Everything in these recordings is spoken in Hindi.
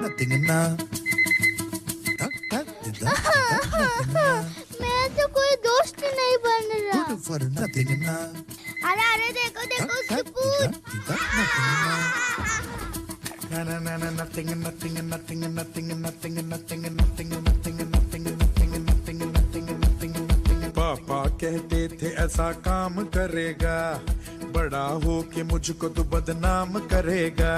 nothing enough. मेरा तो कोई दोस्त नहीं बन रहा। Good for nothing enough. अरे अरे देखो देखो उसकी पूंछ। Nothing. पापा कहते थे ऐसा काम करेगा, बड़ा हो के मुझको तो बदनाम करेगा।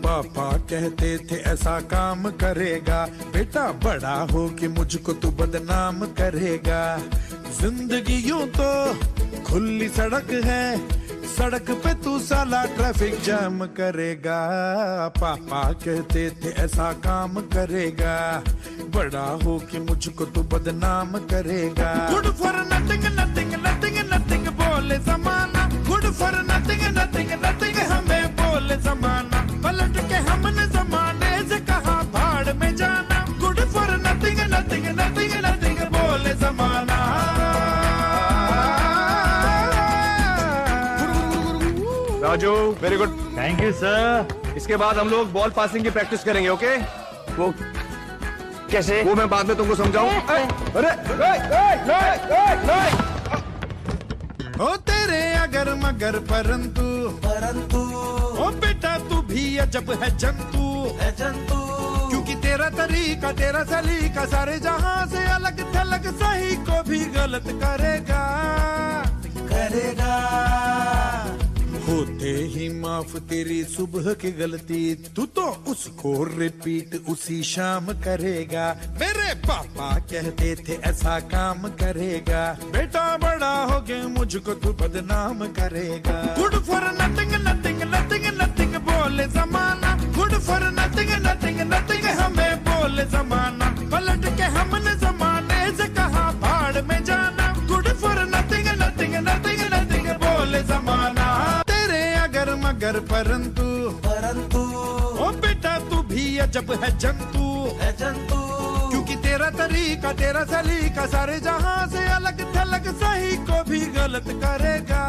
पापा कहते थे ऐसा काम करेगा, बेटा बड़ा हो के मुझको तो बदनाम करेगा। जिंदगी यूं तो खुली सड़क है, सड़क पे तू साला ट्रैफिक जाम करेगा। पापा कहते थे ऐसा काम करेगा, बड़ा हो के मुझको तो बदनाम करेगा। Good for nothing nothing nothing nothing बोले जमाना, good for nothing nothing nothing हमें बोले जमाना। पलट के हमने जमाने से कहा भाड़ में जाना, good for nothing nothing nothing nothing बोले जमाना। Raju very good, thank you sir. इसके बाद हम लोग बॉल पासिंग की प्रैक्टिस करेंगे, ओके? वो कैसे? वो मैं बाद में तुमको समझाऊं। अरे ओ तेरे अगर मगर परंतु ओ बेटा तू भी अजब है जंतु क्योंकि तेरा तरीका तेरा सलीका सारे जहां से अलग थलग, सही को भी गलत करेगा। होते ही माफ तेरी सुबह की गलती, तू तो उसको रिपीट उसी शाम करेगा। मेरे पापा कहते थे ऐसा काम करेगा, बेटा बड़ा हो गया मुझको तू बदनाम करेगा। Good for nothing nothing nothing nothing बोले जमाना, good for nothing nothing nothing हमें बोले जमाना। पलट के हमने जमाने से कहा भाड़ में जाना, good for nothing nothing nothing nothing बोले जमाना। अगर मगर परंतु ओ बेटा तू भी अजब है जंतु क्योंकि तेरा तरीका तेरा सलीका सारे जहां से अलग थलग, सही को भी गलत करेगा।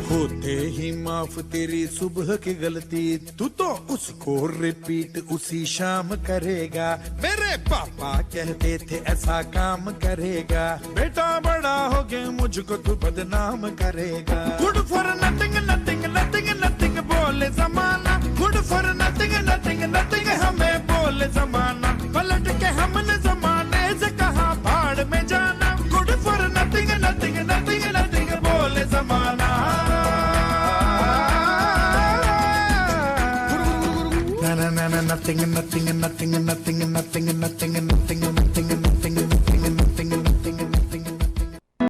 होते ही माफ तेरी सुबह की गलती, तू तो उसको रिपीट उसी शाम करेगा। मेरे पापा कहते थे ऐसा काम करेगा, बेटा बड़ा हो गया मुझको तू बदनाम करेगा। Good for nothing nothing nothing nothing बोले जमाना, good for nothing nothing nothing हमें बोले जमाना। पलट के हमने जमाने से कहा भाड़ में जाना, good for nothing nothing nothing nothing बोले जमाना। Nothing